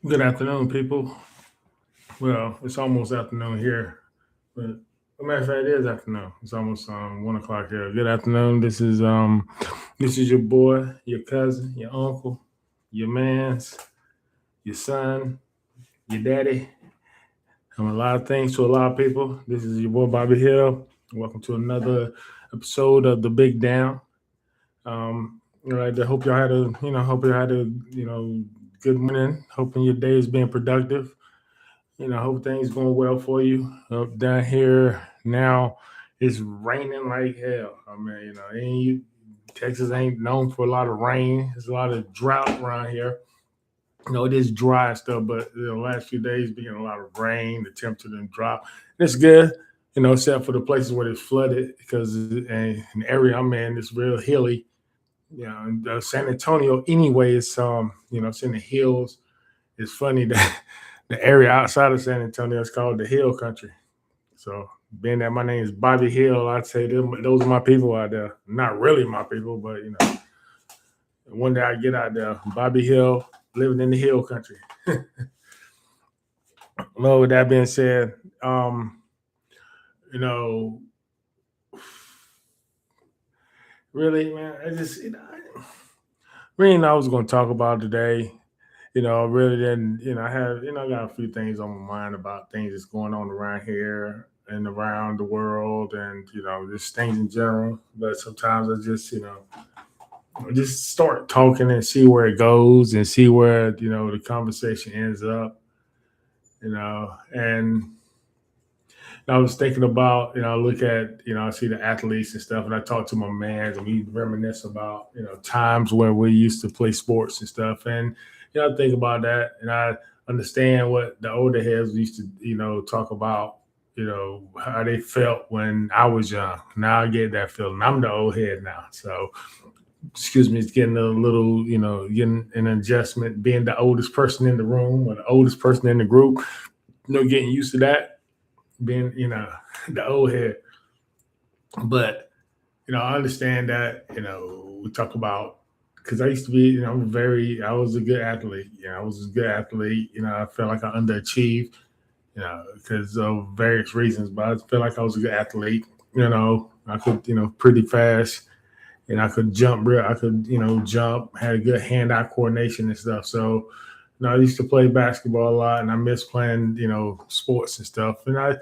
Good afternoon, people. Well, it's almost afternoon here, but as a matter of fact, it is afternoon. It's almost 1 o'clock here. Good afternoon. This is your boy, your cousin, your uncle, your man's, your son, your daddy. I'm a lot of things to a lot of people. This is your boy Bobby Hill. Welcome to another episode of the Big Down. I hope y'all had a good morning. Hoping your day is being productive. Hope things going well for you. Up down here now, it's raining like hell. I mean, Texas ain't known for a lot of rain. There's a lot of drought around here. It is dry and stuff, but the last few days being a lot of rain, the temperature didn't drop. It's good, except for the places where it's flooded because in the area I'm in, it's real hilly. And San Antonio, anyway, it's in the hills. It's funny that the area outside of San Antonio is called the Hill Country. So, being that my name is Bobby Hill, I'd say those are my people out there. Not really my people, but one day I get out there, Bobby Hill, living in the Hill Country. Well, with that being said, you know, really, man, I really didn't know I was going to talk about today. Really didn't. I got a few things on my mind about things that's going on around here and around the world, and just things in general. But sometimes I just start talking and see where it goes and see where the conversation ends up. And I was thinking about, I look at, I see the athletes and stuff, and I talk to my man, and we reminisce about, times where we used to play sports and stuff. And, I think about that, and I understand what the older heads used to, talk about, how they felt when I was young. Now I get that feeling. I'm the old head now. So, excuse me, it's getting a little, getting an adjustment, being the oldest person in the room or the oldest person in the group, getting used to that, being, the old head. But I understand that. We talk about because I used to be, I was a good athlete. I was a good athlete. I felt like I underachieved, because of various reasons. But I feel like I was a good athlete. I could, pretty fast, and I could jump real. I could, jump. Had a good hand-eye coordination and stuff. So, I used to play basketball a lot, and I miss playing, sports and stuff. And I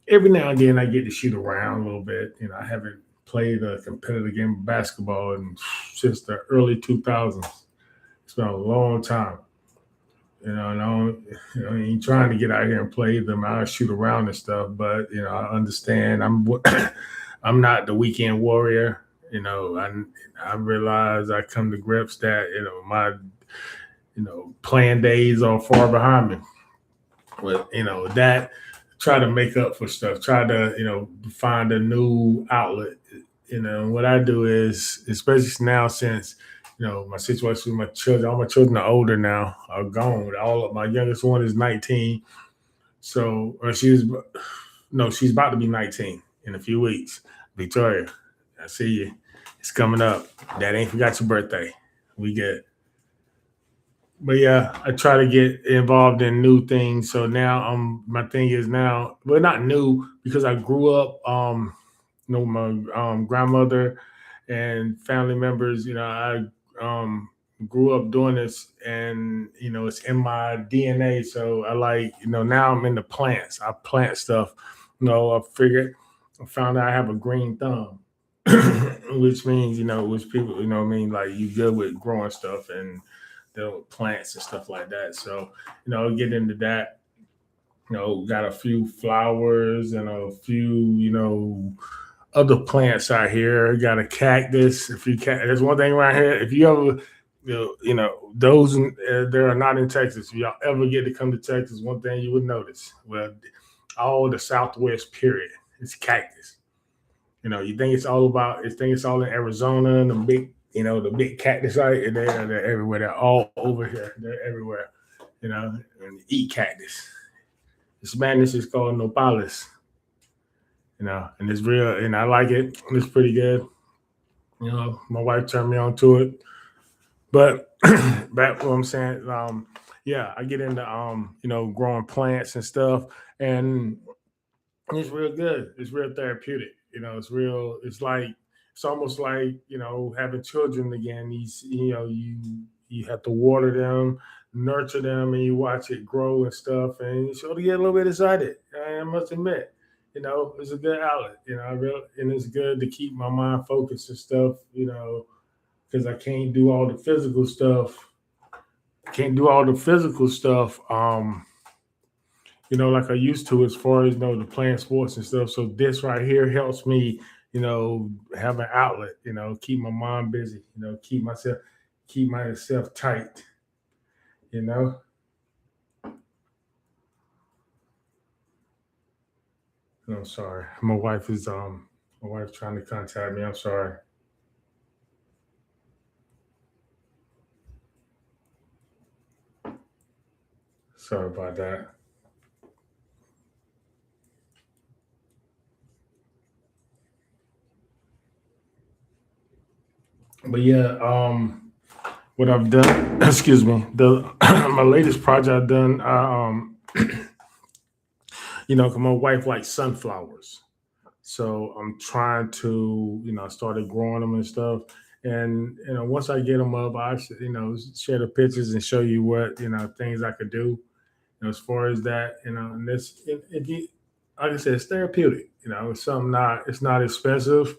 every now and then I get to shoot around a little bit. I haven't played a competitive game of basketball since the early 2000s. It's been a long time. And I ain't trying to get out here and play them. I shoot around and stuff, but I understand. I'm not the weekend warrior. I realize I come to grips that my playing days are far behind me. But that try to make up for stuff. Try to find a new outlet. What I do is, especially now since my situation with my children, all my children are older now, are gone. All of my youngest one is 19. So, or she was, no, she's about to be 19 in a few weeks. Victoria, I see you. It's coming up. Dad ain't forgot your birthday. We good. But yeah, I try to get involved in new things. So now, my thing is now, well, not new because I grew up. My grandmother and family members. I grew up doing this, and it's in my DNA. So I like, now I'm into plants. I plant stuff. I found out I have a green thumb, which means which people what I mean, like you good with growing stuff and the plants and stuff like that. So get into that. Got a few flowers and a few other plants out here. Got a cactus. There's one thing around here. If you ever, those that are not in Texas, if y'all ever get to come to Texas, one thing you would notice, well, all the Southwest period, it's cactus. You think it's all about, you think it's all in Arizona and the big cactus out here. They're everywhere. They're all over here. They're everywhere. And eat cactus. The Spanish is called nopales. And it's real, and I like it. It's pretty good. My wife turned me on to it. But back what I'm saying, Yeah, I get into growing plants and stuff, and it's real good. It's real therapeutic. It's real. It's almost like having children again. You have to water them, nurture them, and you watch it grow and stuff, and you sort of get a little bit excited. I must admit, it's a good outlet. And it's good to keep my mind focused and stuff. Because I can't do all the physical stuff. Can't do all the physical stuff. Like I used to as far as the playing sports and stuff. So this right here helps me, have an outlet, keep my mind busy, keep myself tight, you know. I'm sorry. My wife's trying to contact me. I'm sorry. Sorry about that. But yeah, what I've done, excuse me, the my latest project I've done, 'cause my wife likes sunflowers. So I'm trying to, I started growing them and stuff. And once I get them up, I should, share the pictures and show you what things I could do. As far as that, and like I said, it's therapeutic. It's something not, it's not expensive.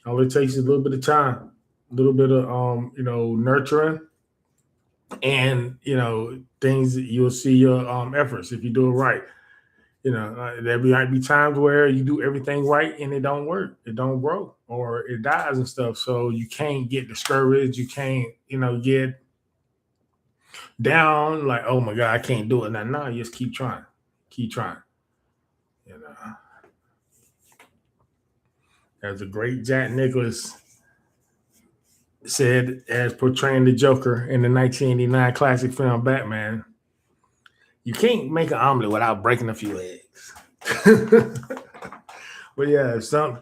All it takes is a little bit of time, a little bit of nurturing, and things that you'll see your efforts if you do it right. There might be times where you do everything right and it don't work, it don't grow, or it dies and stuff. So you can't get discouraged. You can't, get down like, oh my God, I can't do it. Now, no, you just keep trying, keep trying. You know, as the great Jack Nicholas said, as portraying the Joker in the 1989 classic film Batman, you can't make an omelet without breaking a few eggs. But yeah, some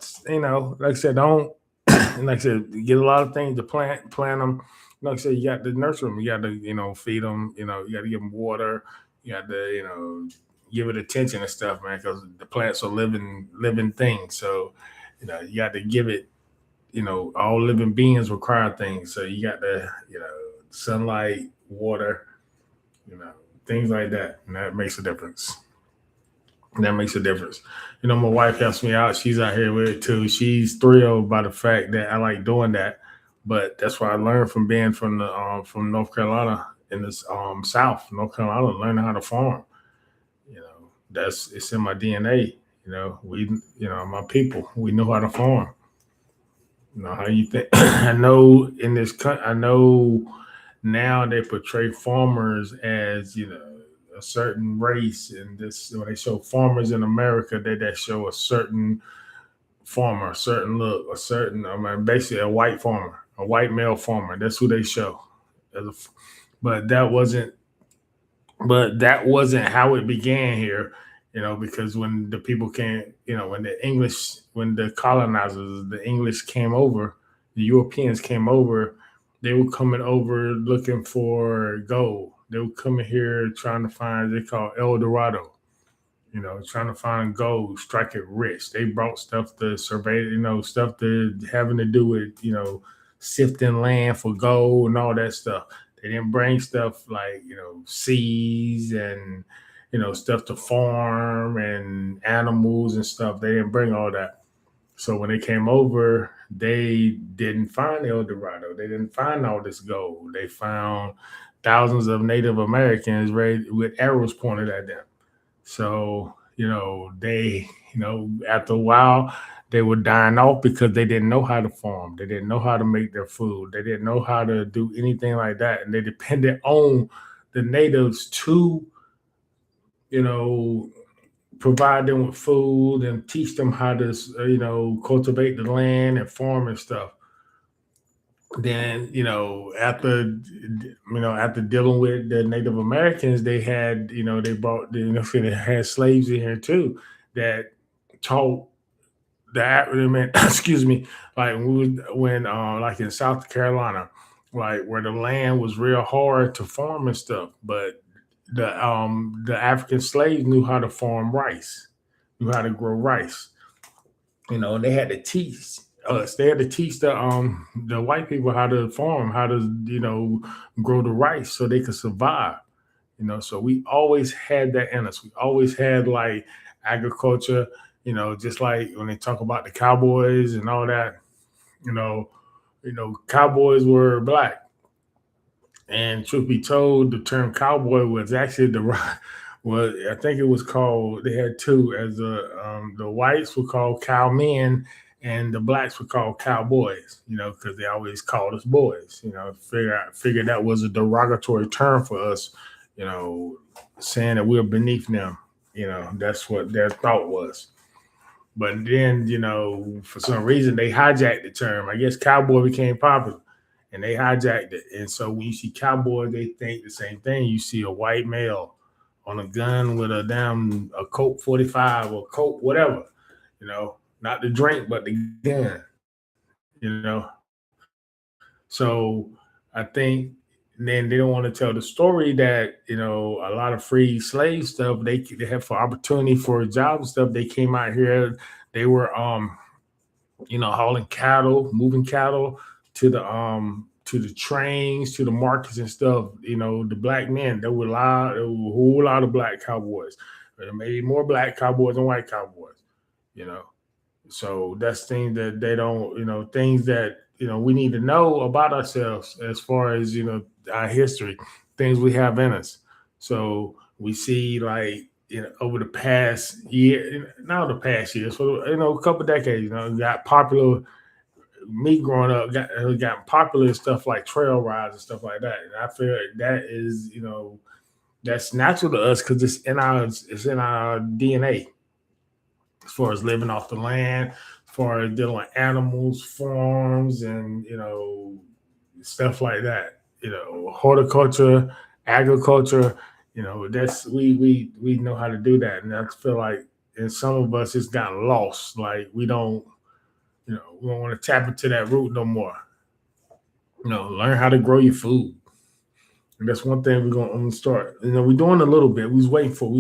like I said, don't like I said, get a lot of things to plant them. Like I said, you got to nurture them. You got to feed them. You got to give them water. You got to give it attention and stuff, man, because the plants are living things. So you got to give it. All living beings require things. So you got to sunlight, water, you know things like that, and that makes a difference. That makes a difference. My wife helps me out. She's out here with it too. She's thrilled by the fact that I like doing that. But that's what I learned from being from North Carolina in this South North Carolina, learning how to farm. That's it's in my DNA. My people, we know how to farm. How you think? I know in this country, I know now they portray farmers as a certain race, and this when they show farmers in America, that show a certain farmer, a certain look, a certain, I mean, basically a white farmer, a white male farmer. That's who they show. But that wasn't how it began here. Because when the people came, when the colonizers, the English came over, the Europeans came over, they were coming over looking for gold. They were coming here trying to find, they call El Dorado, trying to find gold, strike it rich. They brought stuff to survey, stuff to having to do with, sifting land for gold and all that stuff. They didn't bring stuff like, seeds and, stuff to farm and animals and stuff. They didn't bring all that. So when they came over, they didn't find El Dorado. They didn't find all this gold. They found thousands of Native Americans ready with arrows pointed at them. So, after a while, they were dying off because they didn't know how to farm. They didn't know how to make their food. They didn't know how to do anything like that. And they depended on the natives to, you know, provide them with food and teach them how to, cultivate the land and farm and stuff. Then after dealing with the Native Americans, they had they brought they had slaves in here too that taught the excuse me, like when like in South Carolina, like where the land was real hard to farm and stuff. But the African slaves knew how to farm rice, knew how to grow rice. You know, and they had to teach us. They had to teach the white people how to farm, how to grow the rice so they could survive. You know, so we always had that in us. We always had like agriculture. You know, just like when they talk about the cowboys and all that. You know, cowboys were black. And truth be told, the term cowboy was actually was I think it was called. They had two, as the whites were called cowmen, and the blacks were called cowboys. You know, because they always called us boys. You know, figured that was a derogatory term for us. You know, saying that we were beneath them. You know, that's what their thought was. But then, for some reason, they hijacked the term. I guess cowboy became popular and they hijacked it. And so when you see cowboy, they think the same thing. You see a white male on a gun with a Colt 45 or Colt, whatever, not the drink, but the gun, So I think then they don't want to tell the story that a lot of free slave stuff they have for opportunity for job stuff. They came out here, they were hauling cattle, moving cattle to the trains, to the markets and stuff. The black men, there were a whole lot of black cowboys. Maybe more black cowboys than white cowboys. You know, so that's things that they don't, things that we need to know about ourselves as far as our history, things we have in us. So we see like over the past year, not the past years, so a couple decades, got popular. Me growing up got popular stuff like trail rides and stuff like that, and I feel like that is that's natural to us because it's in our DNA as far as living off the land, as far as dealing with animals, farms, and stuff like that. Horticulture, agriculture. That's we know how to do that, and I feel like in some of us it's gotten lost. Like we don't want to tap into that root no more. Learn how to grow your food. And that's one thing we're gonna start. We're doing a little bit. We was waiting for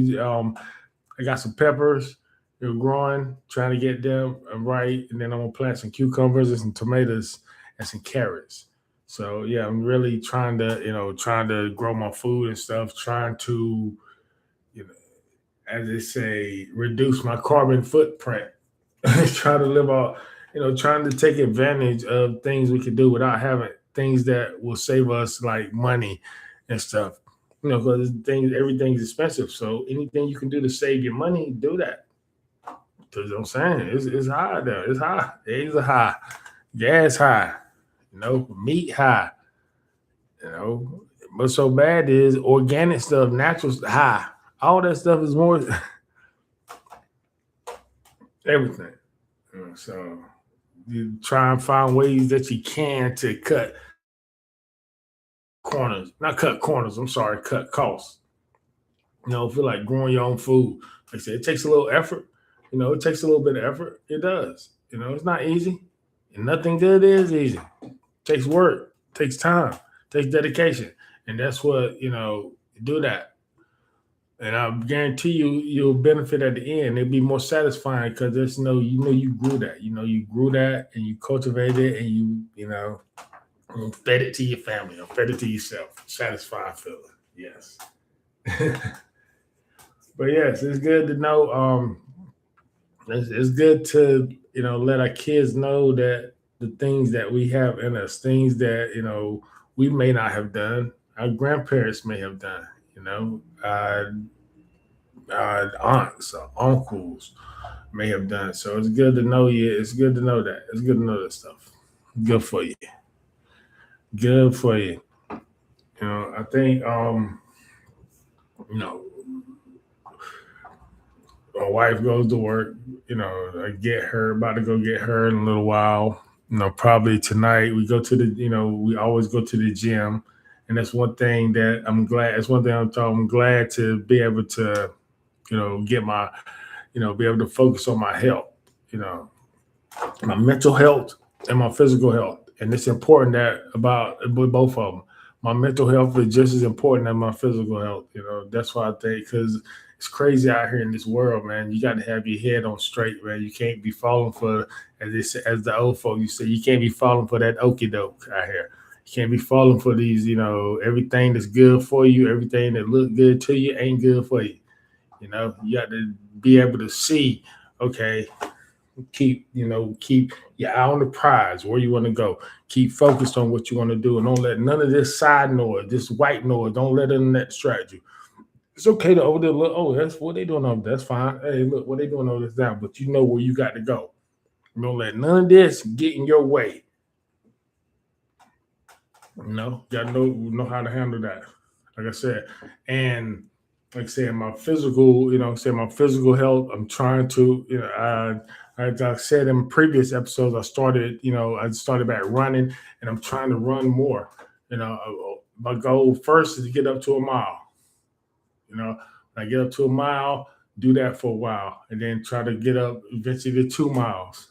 I got some peppers. They're growing, trying to get them right, and then I'm gonna plant some cucumbers and some tomatoes and some carrots. So yeah, I'm really trying to grow my food and stuff, trying to, you know, as they say, reduce my carbon footprint. Trying to live out, trying to take advantage of things we can do without having things that will save us like money and stuff. Because everything's expensive. So anything you can do to save your money, do that. Because I'm saying it's high there. It's high. Eggs are high. Gas high. Meat high. You know, what's so bad is organic stuff, natural high. All that stuff is more everything. So you try and find ways that you can to cut corners, not cut corners. I'm sorry, cut costs. Feel like growing your own food. Like I said, it takes a little effort. It takes a little bit of effort. It does. It's not easy, and nothing good is easy. It takes work, takes time, takes dedication, and that's what do that. And I guarantee you'll benefit at the end. It'll be more satisfying because there's you grew that. You grew that and you cultivated it and you fed it to your family or fed it to yourself. Satisfying feeling. Yes. But yes, it's good to know. It's good to let our kids know that the things that we have in us, things that we may not have done, our grandparents may have done. Aunts or uncles may have done. So it's good to know you. It's good to know that. It's good to know that stuff. Good for you. Good for you. I think you know, my wife goes to work, I get her about to go get her in a little while. Probably tonight we go to we always go to the gym. And that's one thing that I'm glad. That's one thing I'm glad to be able to, get my be able to focus on my health, my mental health and my physical health. And it's important that about with both of them. My mental health is just as important as my physical health. That's why I think because it's crazy out here in this world, man. You got to have your head on straight, man. You can't be falling for as the old folk you say. You can't be falling for that okey doke out here. You can't be falling for these. Everything that's good for you, everything that look good to you ain't good for you. You got to be able to see. Okay, keep your eye on the prize, where you want to go. Keep focused on what you want to do, and don't let none of this side noise, this white noise, don't let them that distract you. It's okay to over there look. Oh, that's what they doing over there. That's fine. Hey, look, what they doing over this down. But you know where you got to go. Don't let none of this get in your way. Gotta know how to handle that. Like I said, and like I said, my physical, my physical health. I'm trying to, as I said in previous episodes, I started back running, and I'm trying to run more. My goal first is to get up to a mile. When I get up to a mile, do that for a while, and then try to get up eventually to 2 miles.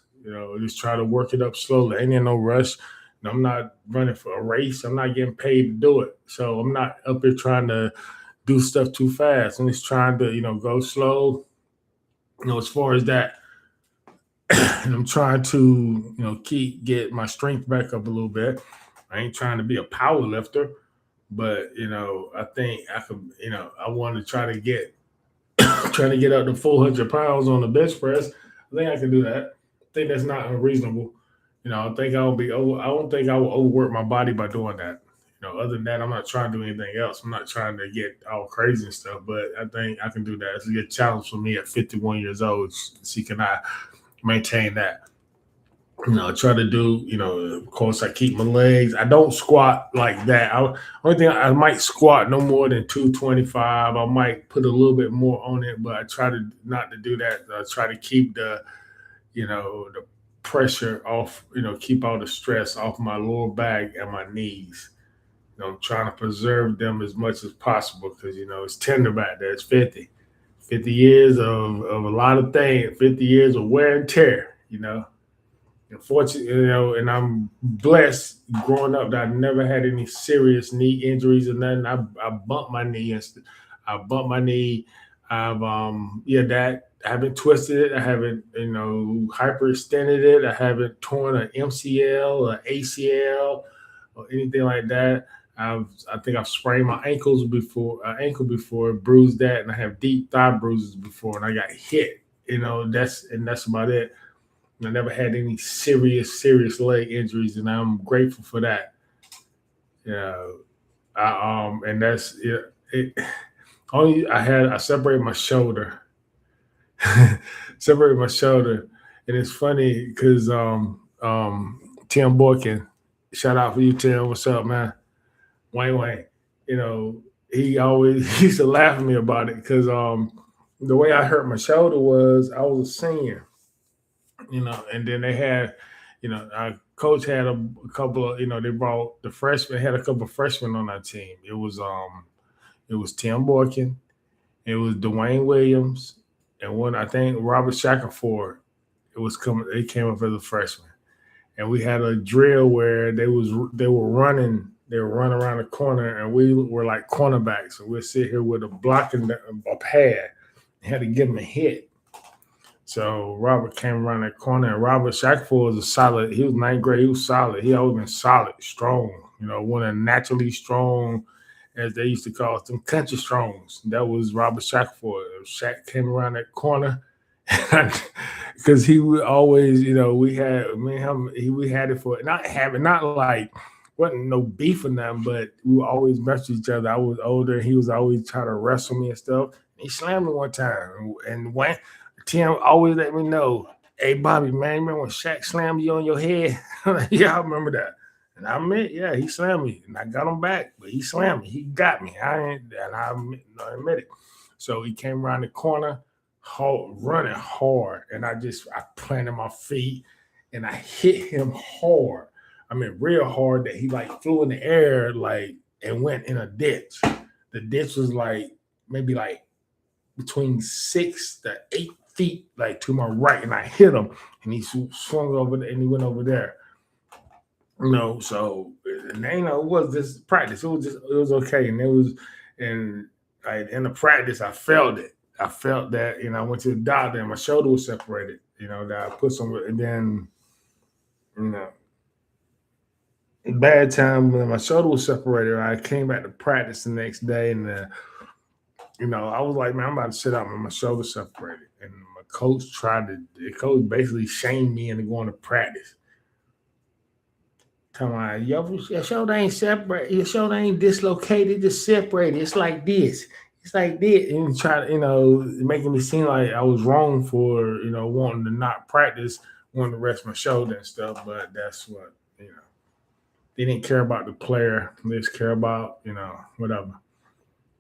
Just try to work it up slowly. Ain't in no rush. I'm not running for a race. I'm not getting paid to do it, so I'm not up here trying to do stuff too fast. I'm just trying to, go slow. As far as that, and I'm trying to, get my strength back up a little bit. I ain't trying to be a power lifter, but I think I could, I want to try to get trying to get up to 400 pounds on the bench press. I think I can do that. I think that's not unreasonable. I think I'll be over. I don't think I will overwork my body by doing that. Other than that, I'm not trying to do anything else. I'm not trying to get all crazy and stuff, but I think I can do that. It's a good challenge for me at 51 years old. See, can I maintain that? Try to do, of course, I keep my legs. I don't squat like that. Only thing I might squat no more than 225. I might put a little bit more on it, but I try to not to do that. I try to keep the pressure off, keep all the stress off my lower back and my knees. I'm trying to preserve them as much as possible because, it's tender back there. It's 50 years of a lot of things, 50 years of wear and tear. Unfortunately, and I'm blessed growing up that I never had any serious knee injuries or nothing. I bumped my knee and I bumped my knee. That I haven't twisted it. I haven't, hyperextended it. I haven't torn an MCL or ACL or anything like that. I think I've sprained my ankle before, bruised that, and I have deep thigh bruises before, and I got hit. That's about it. I never had any serious leg injuries, and I'm grateful for that. Yeah, and that's it. Only I separated my shoulder, separated my shoulder, and it's funny because Tim Boykin, shout out for you, Tim. What's up, man? Wayne, he always he used to laugh at me about it because the way I hurt my shoulder was I was a senior, and then they had, our coach had a couple of, they brought the freshmen, had a couple of freshmen on our team. It was Tim Boykin, it was Dwayne Williams, and one I think Robert Shackelford. It was coming. They came up as a freshman, and we had a drill where they were running. They were running around the corner, and we were like cornerbacks. And we'd sit here with a pad. Had to give them a hit. So Robert came around that corner, and Robert Shackelford was a solid. He was ninth grade. He was solid. He always been solid, strong. One of naturally strong, as they used to call them, country strongs. That was Robert Shackelford. Shaq came around that corner, because he would always, we had me and him. We had it for not like wasn't no beef or nothing, but we would always mess with each other. I was older, and he was always trying to wrestle me and stuff. He slammed me one time, and when Tim always let me know, "Hey Bobby, man, remember when Shaq slammed you on your head?" Yeah, I remember that. And I admit, yeah, he slammed me, and I got him back, but he slammed me. He got me. I admit it. So he came around the corner, running hard, and I planted my feet, and I hit him hard. I mean, real hard that he like flew in the air, like, and went in a ditch. The ditch was like maybe like between 6 to 8 feet, like to my right, and I hit him, and he swung over there, and he went over there. So and, it was this practice. It was okay, and it was and like in the practice, I felt it. I felt that I went to the doctor and my shoulder was separated. That I put some, and then you know bad time when my shoulder was separated. I came back to practice the next day, and I was like, man, I'm about to sit out, man. My shoulder separated, and my coach the coach basically shamed me into going to practice. Come on, your shoulder ain't separate. Your shoulder ain't dislocated. It's separated. It's like this. It's like this. And try to, making me seem like I was wrong for, wanting to not practice, wanting to rest my shoulder and stuff. But that's what, they didn't care about the player. They just care about, whatever.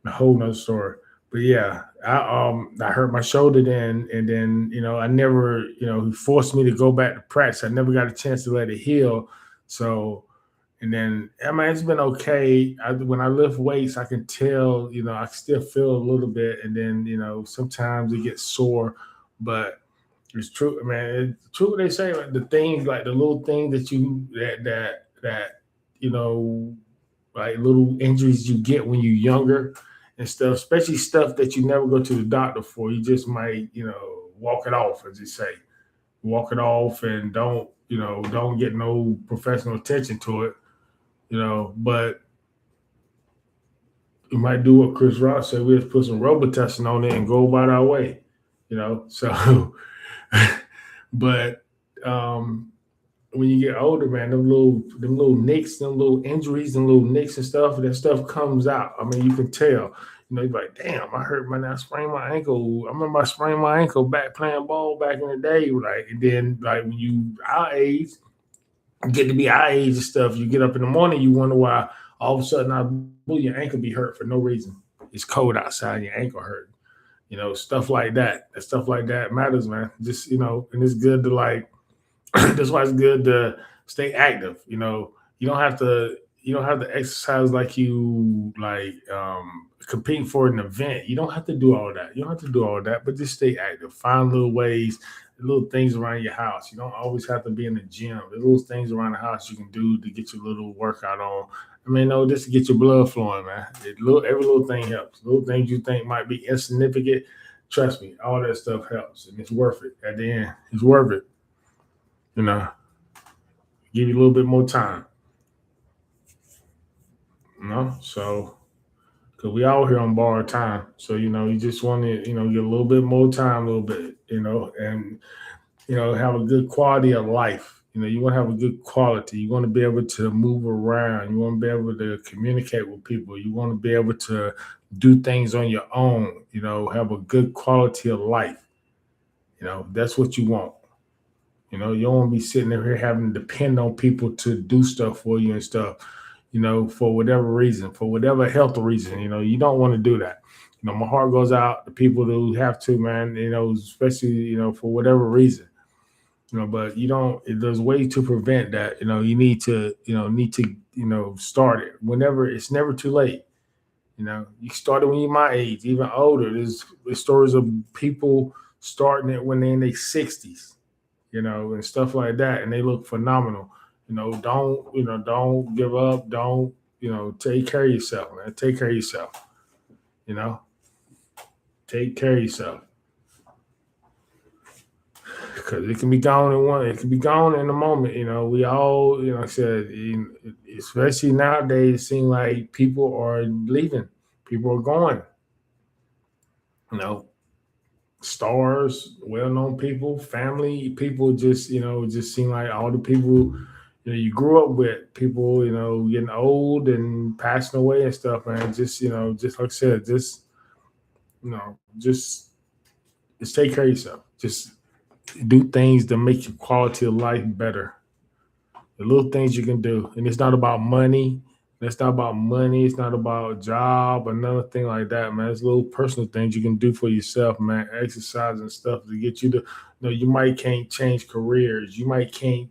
A whole nother story. But yeah, I hurt my shoulder then, and then I never he forced me to go back to practice. I never got a chance to let it heal. So and then I mean it's been okay. When I lift weights, I can tell I still feel a little bit, and then sometimes it gets sore, but it's true, man. It's true what they say. Like the things, like the little things that you know like little injuries you get when you're younger and stuff, especially stuff that you never go to the doctor for. You just might, walk it off, as you say, walk it off, and don't get no professional attention to it, But you might do what Chris Ross said. We just put some Robitussin on it and go about our way, So, but when you get older, man, them little nicks, them little injuries, them little nicks and stuff, that stuff comes out. I mean, you can tell. You're like, damn, I hurt my, I sprained my ankle. I remember I sprained my ankle back playing ball back in the day. Like, and then like when you our age, get to be our age and stuff, you get up in the morning, you wonder why all of a sudden your ankle be hurt for no reason. It's cold outside, your ankle hurt. Stuff like that. Stuff like that matters, man. Just and it's good to like that's why it's good to stay active. You don't have to exercise like you like competing for an event. You don't have to do all that. You don't have to do all that, but just stay active. Find little ways, little things around your house. You don't always have to be in the gym. There's little things around the house you can do to get your little workout on. I mean, no, just to get your blood flowing, man. Every little thing helps. Little things you think might be insignificant, trust me, all that stuff helps, and it's worth it. At the end, it's worth it. You know, give you a little bit more time. So because we all here on borrowed time, so you just want to get a little bit more time, a little bit, and have a good quality of life. You want to have a good quality. You want to be able to move around. You want to be able to communicate with people. You want to be able to do things on your own. Have a good quality of life. That's what you want. You don't want to be sitting there here having to depend on people to do stuff for you and stuff, for whatever reason, for whatever health reason, you don't want to do that. My heart goes out to people who have to, man, especially, for whatever reason, but there's ways to prevent that. You need to, start it whenever. It's never too late. You started when you're my age, even older. There's stories of people starting it when they're in their 60s, and stuff like that, and they look phenomenal. Don't give up. Don't, take care of yourself, man. Take care of yourself. You know, take care of yourself because it can be gone in one. It can be gone in a moment. We all, like I said, especially nowadays, it seems like people are leaving. People are going. You know, stars, well-known people, family people, just seem like all the people you grew up with, people getting old and passing away and stuff, man. Just like I said, just take care of yourself. Just do things to make your quality of life better. The little things you can do, and it's not about money. It's not about money. It's not about job or nothing like that, man. It's little personal things you can do for yourself, man. Exercise and stuff to get you to, you might can't change careers. You might can't,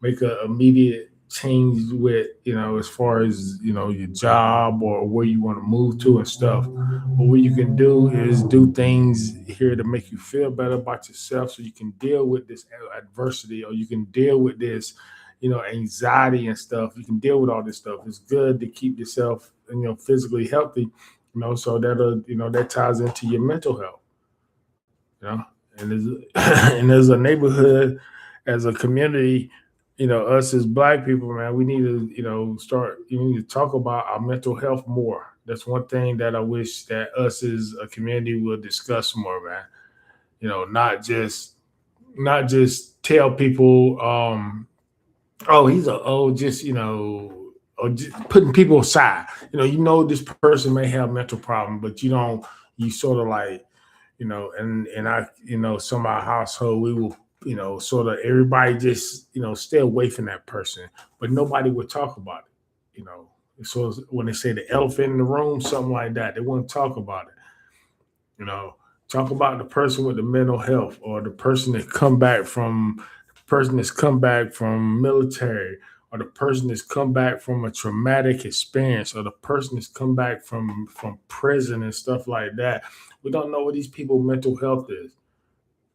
make a immediate change with, as far as, your job or where you want to move to and stuff. But what you can do is do things here to make you feel better about yourself so you can deal with this adversity, or you can deal with this, anxiety and stuff. You can deal with all this stuff. It's good to keep yourself, physically healthy, so that ties into your mental health, you know. And and as a neighborhood, as a community, us as Black people, man, we need to, start. You need to talk about our mental health more. That's one thing that I wish that us as a community would discuss more, man. Not just tell people, oh, just or just putting people aside. This person may have mental problem, but you sort of like, and I, some of our household, we will, sort of everybody just, stay away from that person, but nobody would talk about it, So when they say the elephant in the room, something like that, they won't talk about it, you know. Talk about the person with the mental health, or the person that's come back from military, or the person that's come back from a traumatic experience, or the person that's come back from prison and stuff like that. We don't know what these people mental health is.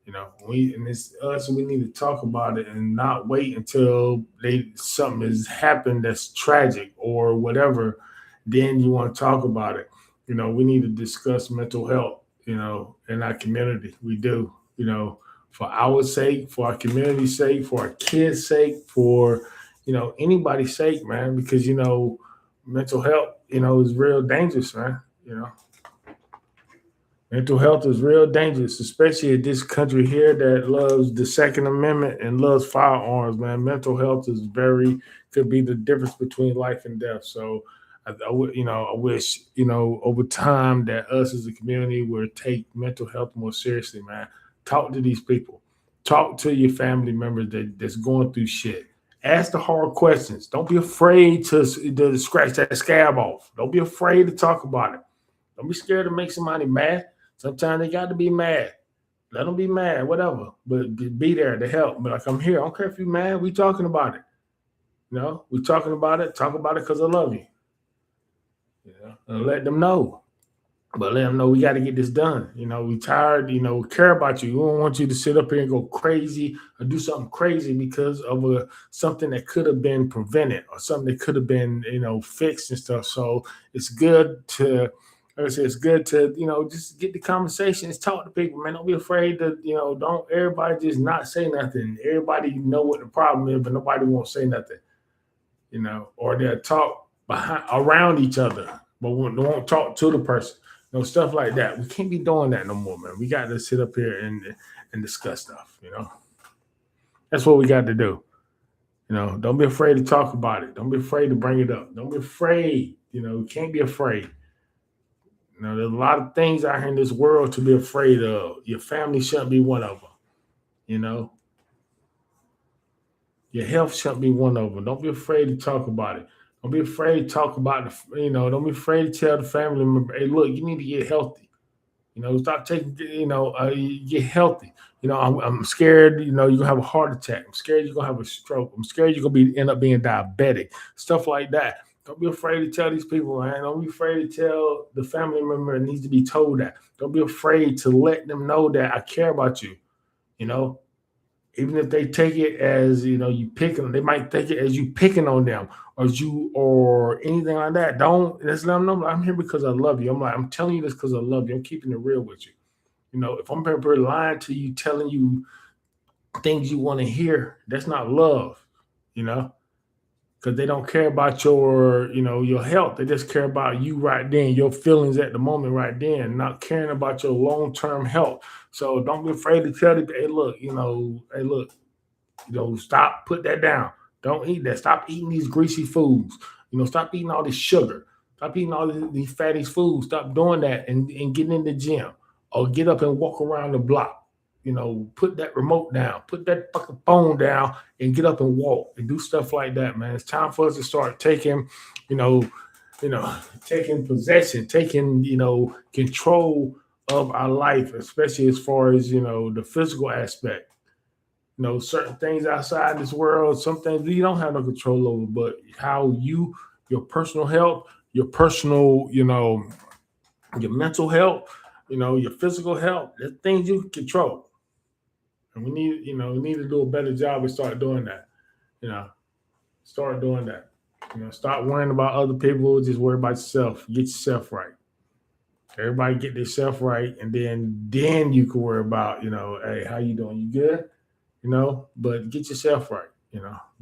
And it's us. We need to talk about it and not wait until something has happened that's tragic or whatever. Then you want to talk about it. We need to discuss mental health. In our community, we do. For our sake, for our community's sake, for our kids' sake, for anybody's sake, man. Because mental health, is real dangerous, man. Mental health is real dangerous, especially in this country here that loves the Second Amendment and loves firearms, man. Mental health is could be the difference between life and death. So, I wish, over time that us as a community would take mental health more seriously, man. Talk to these people. Talk to your family members that's going through shit. Ask the hard questions. Don't be afraid to scratch that scab off. Don't be afraid to talk about it. Don't be scared to make somebody mad. Sometimes they got to be mad. Let them be mad, whatever. But be there to help. But like, I'm here. I don't care if you're mad. We talking about it. We talking about it. Talk about it because I love you. And let them know. But let them know we got to get this done. We tired. We care about you. We don't want you to sit up here and go crazy or do something crazy because of something that could have been prevented or something that could have been, fixed and stuff. So it's good to like I said, it's good to, just get the conversations, talk to people, man. Don't be afraid to, don't everybody just not say nothing. Everybody know what the problem is, but nobody won't say nothing, or they'll talk around each other, but won't talk to the person. Stuff like that. We can't be doing that no more, man. We got to sit up here and discuss stuff, That's what we got to do. Don't be afraid to talk about it. Don't be afraid to bring it up. Don't be afraid. You can't be afraid. There's a lot of things out here in this world to be afraid of. Your family shouldn't be one of them. You know, your health shouldn't be one of them. Don't be afraid to talk about it. Don't be afraid to talk about don't be afraid to tell the family member, hey, look, you need to get healthy. Stop taking, get healthy. I'm scared, you're going to have a heart attack. I'm scared you're going to have a stroke. I'm scared you're going to end up being diabetic, stuff like that. Don't be afraid to tell these people, man. Don't be afraid to tell the family member that needs to be told that. Don't be afraid to let them know that I care about you, you know, even if they take it as, you picking, they might take it as you picking on them or anything like that. Don't Just let them know I'm here because I love you. I'm telling you this because I love you. I'm keeping it real with you. If I'm lying to you, telling you things you want to hear, that's not love, you know, because they don't care about your health. They just care about you right then, your feelings at the moment right then, not caring about your long-term health. So don't be afraid to tell them, hey, look, stop, put that down. Don't eat that. Stop eating these greasy foods. Stop eating all this sugar. Stop eating all these fatty foods. Stop doing that and getting in the gym or get up and walk around the block. Put that remote down, put that fucking phone down and get up and walk and do stuff like that, man. It's time for us to start taking, taking possession, taking, control of our life, especially as far as, the physical aspect. Certain things outside this world, some things you don't have no control over, but how your personal health, your personal, your mental health, your physical health, the things you can control. And we need to do a better job and start doing that. You know. Start doing that. Stop worrying about other people. Just worry about yourself. Get yourself right. Everybody get themselves right, and then you can worry about, hey, how you doing? You good? But get yourself right.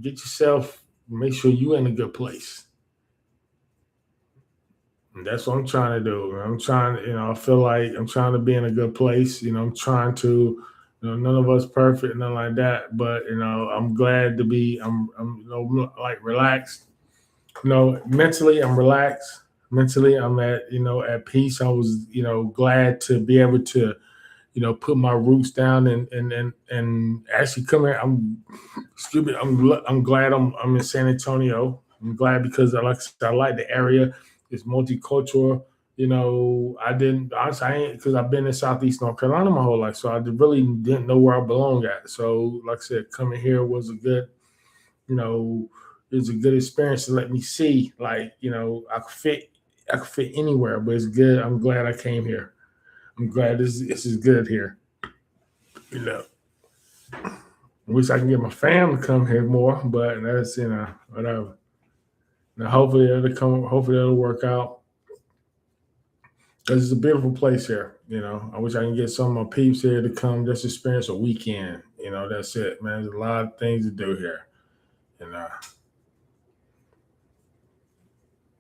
Get yourself. Make sure you in a good place. And that's what I'm trying to do. I'm trying, I feel like I'm trying to be in a good place. I'm trying to, none of us perfect, nothing like that. But I'm glad to be. I'm like relaxed. Mentally, I'm relaxed. Mentally, I'm at peace. I was, glad to be able to, put my roots down and actually come here. Excuse me. I'm glad I'm in San Antonio. I'm glad because like I said, I like the area. It's multicultural. I didn't honestly, I ain't because I've been in Southeast North Carolina my whole life, so I really didn't know where I belong at. So, like I said, coming here was a good, you know, it was a good experience to let me see, like, I could fit anywhere, but it's good. I'm glad I came here. I'm glad this is good here. You know, I wish I can get my family to come here more, but that's whatever. Now hopefully it'll come. Hopefully it'll work out because it's a beautiful place here. I wish I can get some of my peeps here to come just experience a weekend. That's it, man. There's a lot of things to do here. And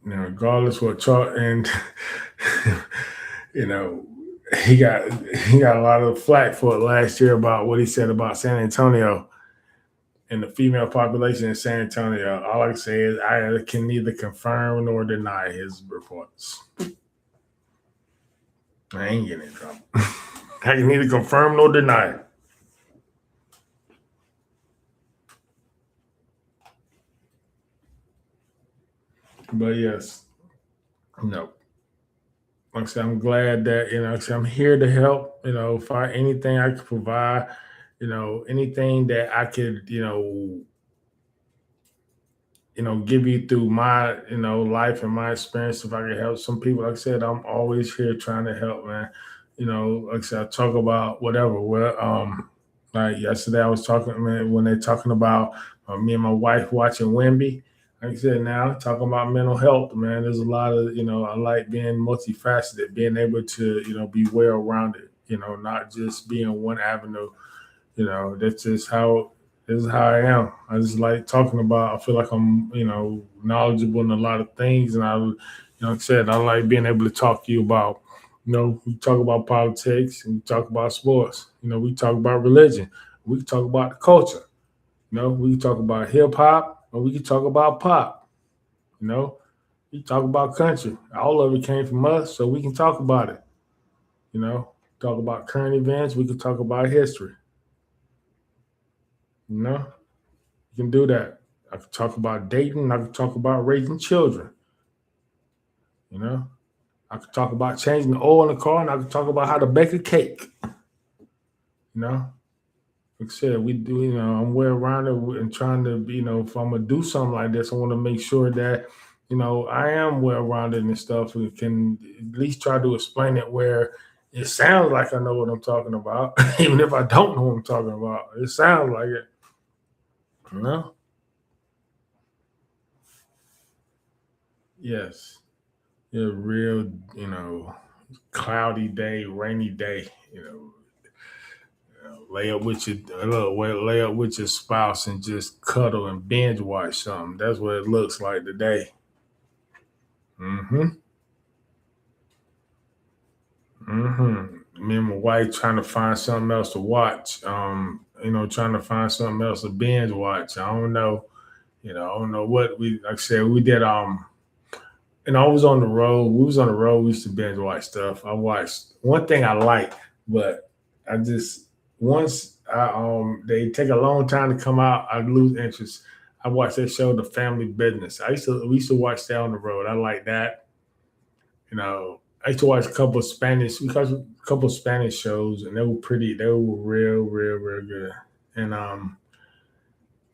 regardless what Chart and you know, he got a lot of flack for it last year about what he said about San Antonio and the female population in San Antonio. All I can say is I can neither confirm nor deny his reports. I ain't getting in trouble. I can neither confirm nor deny it. But yes, no. Like I said, I'm glad that like I said, I'm here to help. Find anything I can provide. Anything that I could, give you through my, life and my experience. If I can help some people, like I said, I'm always here trying to help, man. Like I said, I talk about whatever. Like yesterday, I was talking, man, when they're talking about me and my wife watching Wimby. Like I said, now talking about mental health, man. There's a lot of, I like being multifaceted, being able to, be well rounded. Not just being one avenue. That's just how this is how I am. I just like talking about. I feel like I'm, knowledgeable in a lot of things, and like I said, I like being able to talk to you about. We talk about politics and we talk about sports. We talk about religion. We can talk about the culture. We can talk about hip hop, or we can talk about pop. You know, we talk about country. All of it came from us, so we can talk about it. You know, talk about current events. We can talk about history. You know, you can do that. I could talk about dating. I could talk about raising children. You know, I could talk about changing the oil in the car, and I could talk about how to bake a cake. You know, like I said, we do. I'm well rounded and trying to be. If I'm gonna do something like this, I want to make sure that I am well rounded and stuff. We can at least try to explain it where it sounds like I know what I'm talking about, even if I don't know what I'm talking about. It sounds like it. You know. Yes. Yeah, real, cloudy day, rainy day, lay up with your lay up with your spouse and just cuddle and binge watch something. That's what it looks like today. Mm-hmm. Mm-hmm. Me and my wife trying to find something else to watch. Trying to find something else to binge watch. I don't know. I don't know what we like I said, we did and I was on the road. We was on the road. We used to binge watch stuff. I watched one thing I like, but I just once they take a long time to come out, I lose interest. I watched that show, The Family Business. We used to watch that on the road. I like that. I used to watch a couple of Spanish shows, and they were pretty. They were real, real, real good. And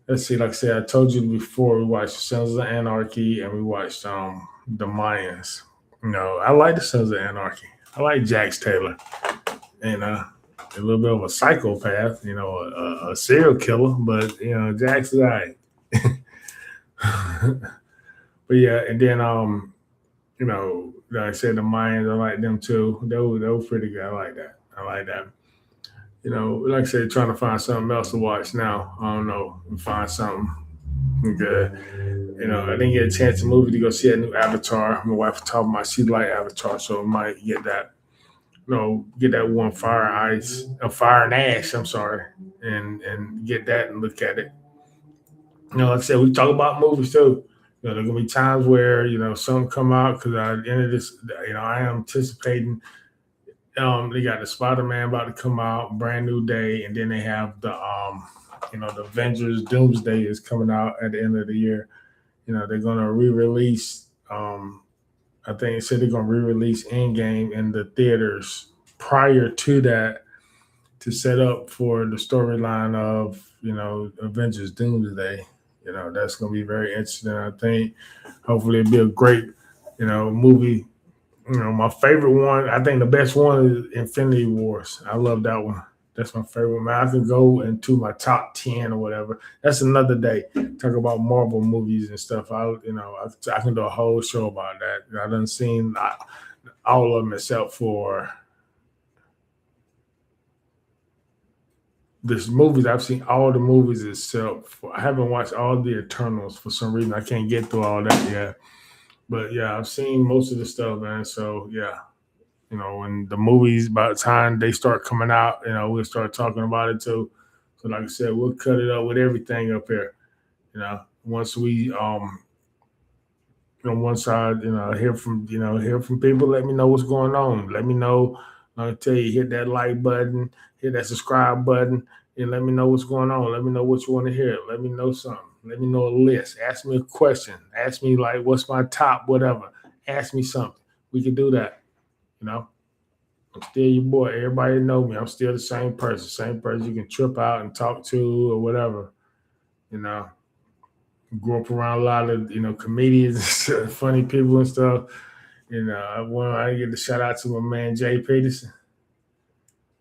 let's see, like I said, I told you before we watched Sons of Anarchy and we watched the Mayans. I like the Sons of Anarchy. I like Jax Taylor and a little bit of a psychopath, a serial killer, but Jax is all right. But yeah, and then like I said, the Mayans, I like them too. They were pretty good. I like that. I like that. Like I said, trying to find something else to watch now. I don't know, find something good. I didn't get a chance to movie to go see a new Avatar. My wife told me she liked Avatar, so I might get that. Get that one Fire and Ice, Fire and Ash. I'm sorry, and get that and look at it. Like I said, we talk about movies too. There gonna be times where some come out because at the end of this, I am anticipating. They got the Spider Man about to come out, brand new day, and then they have the Avengers Doomsday is coming out at the end of the year. They're gonna re-release. I think they said they're gonna re-release Endgame in the theaters prior to that to set up for the storyline of Avengers Doomsday. That's gonna be very interesting. I think hopefully it'll be a great movie. My favorite one, I think the best one is Infinity Wars. I love that one. That's my favorite one. I can go into my top 10 or whatever. That's another day. Talk about Marvel movies and stuff. I can do a whole show about that. I done seen all of them except for this movies. I've seen all the movies except for I haven't watched all the Eternals for some reason. I can't get through all that yet. But yeah, I've seen most of the stuff, man. So yeah, when the movies, by the time they start coming out, we'll start talking about it too. So like I said, we'll cut it up with everything up here. Once we once I hear from people, let me know what's going on. Let me know. I'll tell you, hit that like button, hit that subscribe button, and let me know what's going on. Let me know what you want to hear. Let me know something. Let me know a list. Ask me a question. Ask me like what's my top, whatever. Ask me something. We can do that. You know. I'm still your boy. Everybody know me. I'm still the same person. Same person you can trip out and talk to or whatever. You know. Grew up around a lot of comedians, funny people and stuff. I get to shout out to my man Jay Peterson.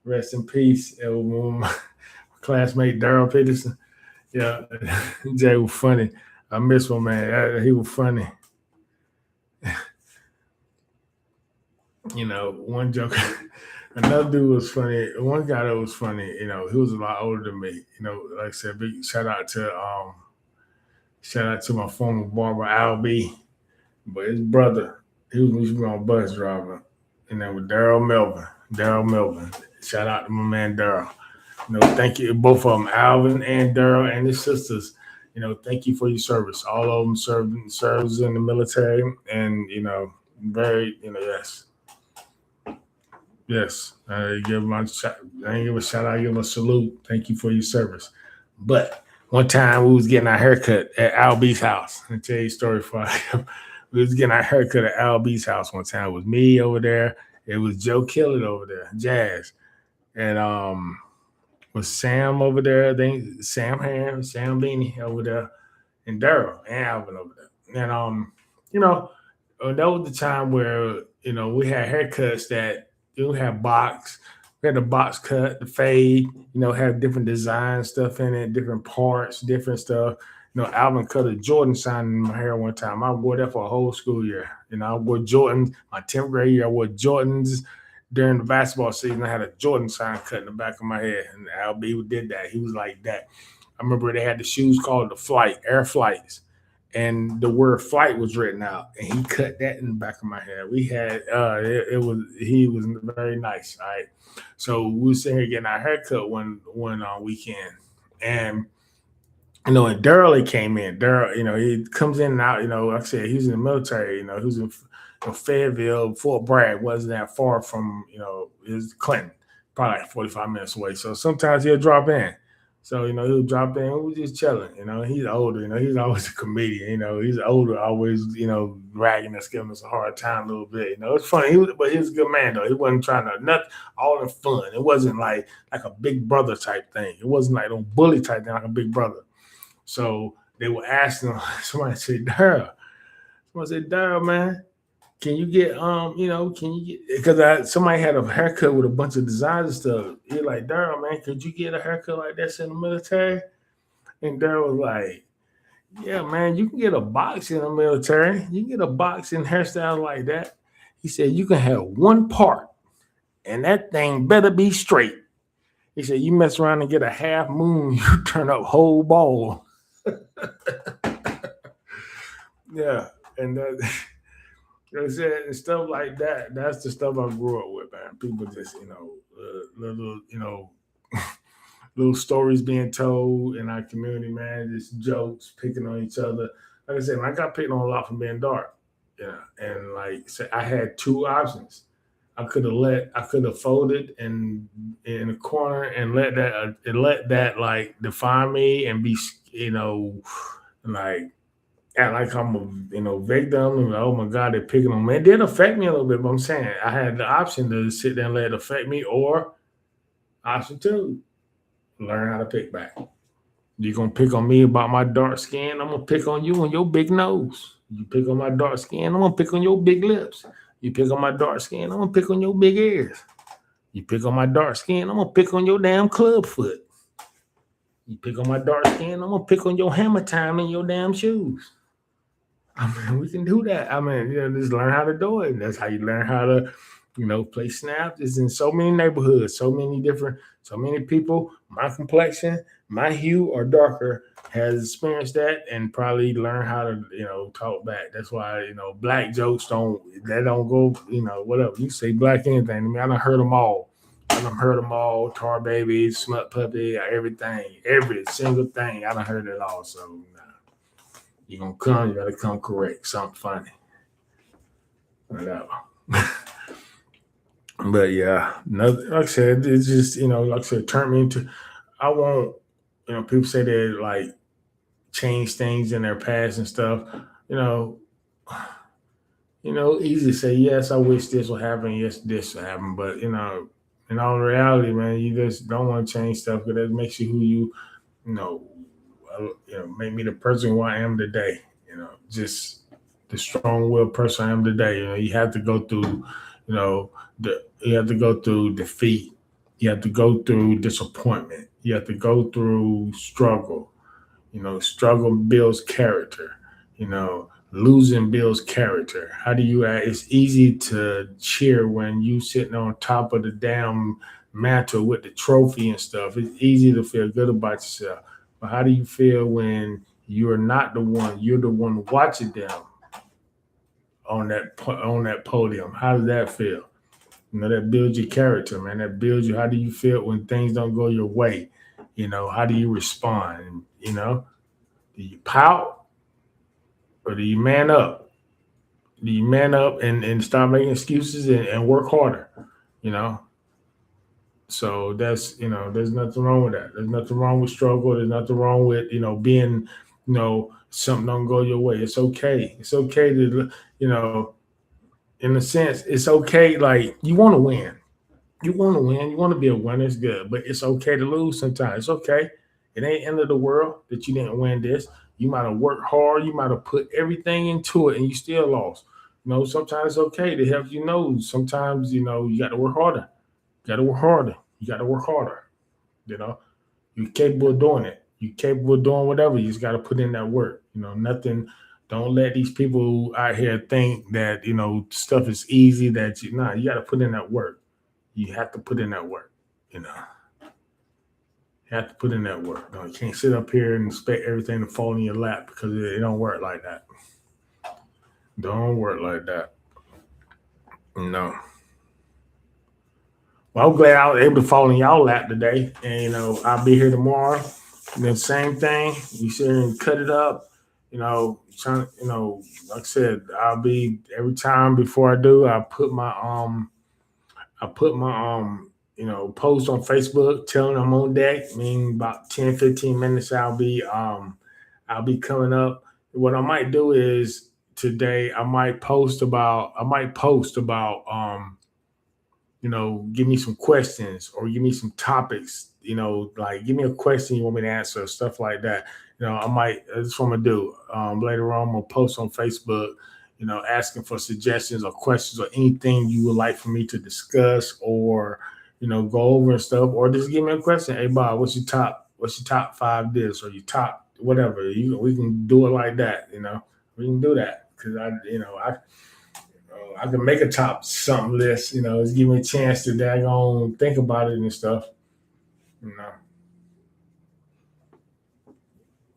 Rest in peace. And my classmate Daryl Peterson. Yeah, Jay was funny. I miss my man. He was funny. One joke. Another dude was funny. One guy that was funny. He was a lot older than me. Like I said, big shout out to my former barber Al B. But his brother, he was used to be on bus driver. And then with Daryl Melvin. Daryl Melvin. Shout out to my man Daryl. Thank you, both of them, Alvin and Daryl and his sisters. Thank you for your service. All of them serves in the military, and very, yes, yes. I give my shout. I ain't give a shout out. I give them a salute. Thank you for your service. But one time we was getting our haircut at Al B's house. I'll tell you a story for we was getting our haircut at Al B's house one time. It was me over there. It was Joe Killett over there, Jazz, and was Sam over there. I think Sam Ham, Sam Beanie over there, and Daryl and Alvin over there. And that was the time where we had haircuts that we had box. We had the box cut, the fade. Had different design stuff in it, different parts, different stuff. Alvin cut a Jordan sign in my hair one time. I wore that for a whole school year. I wore Jordans. My 10th grade year, I wore Jordans. During the basketball season, I had a Jordan sign cut in the back of my head. And Al B did that. He was like that. I remember they had the shoes called the Flight, Air Flights. And the word flight was written out. And he cut that in the back of my head. We had he was very nice. All right. So we were sitting here getting our haircut one weekend. And and Daryl, he came in. Daryl, he comes in and out. Like I said, he was in the military. He was in Fayetteville, Fort Bragg wasn't that far from, it was Clinton, probably like 45 minutes away. So sometimes he'll drop in. So, he'll drop in. We just chilling. He's older. He's always a comedian. He's older, always, ragging us, giving us a hard time a little bit. It's funny. But he was a good man, though. He wasn't trying to, nothing, all in fun. It wasn't like a big brother type thing. It wasn't like no bully type thing, like a big brother. So they were asking him, somebody said, Daryl, man, can you get because somebody had a haircut with a bunch of designs and stuff. He's like, Daryl, man, could you get a haircut like this in the military? And Daryl was like, Yeah, man, you can get a box in the military. You can get a box in hairstyle like that. He said you can have one part, and that thing better be straight. He said you mess around and get a half moon, you turn up whole ball. Yeah, and that, you know what I'm saying, and stuff like that. That's the stuff I grew up with, man. People just, little, little stories being told in our community, man. Just jokes, picking on each other. Like I said, I got picked on a lot for being dark. Yeah, and like say, I had two options. I could have folded and in the corner and let that like define me and be, like act like I'm a victim. And, oh my God, they're picking on me. It did affect me a little bit, but I'm saying I had the option to sit there and let it affect me, or option two, learn how to pick back. You gonna pick on me about my dark skin? I'm gonna pick on you on your big nose. You pick on my dark skin, I'm gonna pick on your big lips. You pick on my dark skin, I'm gonna pick on your big ears. You pick on my dark skin, I'm gonna pick on your damn club foot. You pick on my dark skin, I'm gonna pick on your hammer time in your damn shoes. I mean, we can do that. I mean, just learn how to do it. And that's how you learn how to, play snap. It's in so many neighborhoods, so many people. My complexion, my hue or darker has experienced that and probably learn how to, talk back. That's why, black jokes don't go, whatever. You say black anything to me, I done heard them all. I done heard them all. Tar baby, smut puppy, everything, every single thing. I done heard it all. So, you gonna come, you gotta come correct, something funny. Whatever. But yeah, no, like I said, it's just, like I said, turn me into I won't, people say they like change things in their past and stuff, you know, easy to say, yes, I wish this would happen, yes, this would happen. But in all reality, man, you just don't want to change stuff because it makes you who you know, make me the person who I am today. Just the strong-willed person I am today. You have to go through, you have to go through defeat. You have to go through disappointment. You have to go through struggle. Struggle builds character. Losing builds character. How do you act? It's easy to cheer when you sitting on top of the damn mantle with the trophy and stuff. It's easy to feel good about yourself. But how do you feel when you're not the one? You're the one watching them on that podium. How does that feel? That builds your character, man. That builds you. How do you feel when things don't go your way? How do you respond? Do you pout or do you man up? Do you man up and start making excuses and work harder? You know, so that's there's nothing wrong with that. There's nothing wrong with struggle. There's nothing wrong with being something don't go your way. It's okay. It's okay to in a sense it's okay. Like you want to win. You want to win. You want to be a winner. It's good, but it's okay to lose sometimes. It's okay. It ain't end of the world that you didn't win this. You might have worked hard. You might have put everything into it, and you still lost. Sometimes it's okay to help you know. Sometimes you got to work harder. You got to work harder. You got to work harder. You know, you're capable of doing it. You're capable of doing whatever. You just got to put in that work. Nothing. Don't let these people out here think that stuff is easy. That you got to put in that work. You have to put in that work. You know, you have to put in that work. You can't sit up here and expect everything to fall in your lap because it don't work like that. Don't work like that. No. Well, I'm glad I was able to fall in y'all lap today, and I'll be here tomorrow. And then same thing. We sit here and cut it up. Trying. Like I said, I'll be every time before I do. I put my post on Facebook telling I'm on deck. I mean about 10, 15 minutes I'll be coming up. What I might do is today I might post about give me some questions or give me some topics, like give me a question you want me to answer, stuff like that. That's what I'm gonna do. Later on, I'm gonna post on Facebook, asking for suggestions or questions or anything you would like for me to discuss or, go over and stuff, or just give me a question. Hey, Bob, what's your top five this or your top whatever. We can do it like that. We can do that because I can make a top something list. It's give me a chance to daggone think about it and stuff. You know,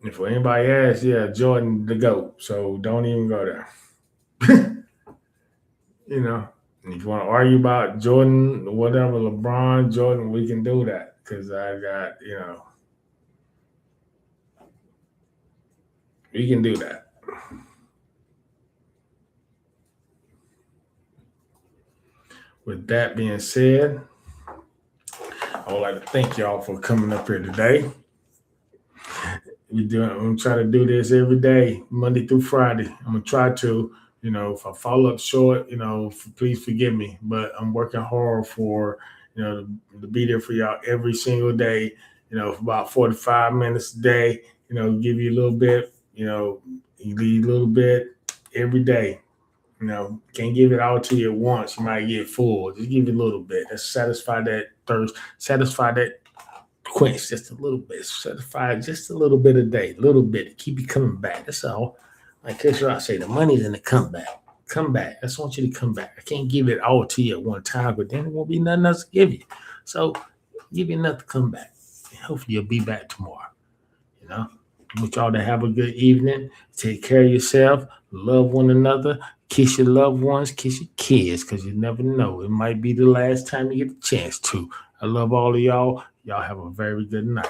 if for anybody asks, yeah, Jordan the goat. So don't even go there. you know, and if you want to argue about Jordan, whatever, LeBron, Jordan, we can do that because I got we can do that. With that being said, I would like to thank y'all for coming up here today. I'm gonna try to do this every day, Monday through Friday. I'm gonna try to, if I follow up short, please forgive me. But I'm working hard for, to be there for y'all every single day, for about 45 minutes a day, give you a little bit, you leave a little bit every day. Can't give it all to you at once. You might get full. Just give it a little bit. Let's satisfy that thirst, satisfy that quench just a little bit, satisfy just a little bit a day, a little bit. Keep you coming back. That's all. Like Chris Rock say, the money's in the comeback. Come back. I just want you to come back. I can't give it all to you at one time, but then there won't be nothing else to give you. So give you enough to come back. And hopefully you'll be back tomorrow. I want y'all to have a good evening. Take care of yourself. Love one another. Kiss your loved ones. Kiss your kids, because you never know. It might be the last time you get the chance to. I love all of y'all. Y'all have a very good night.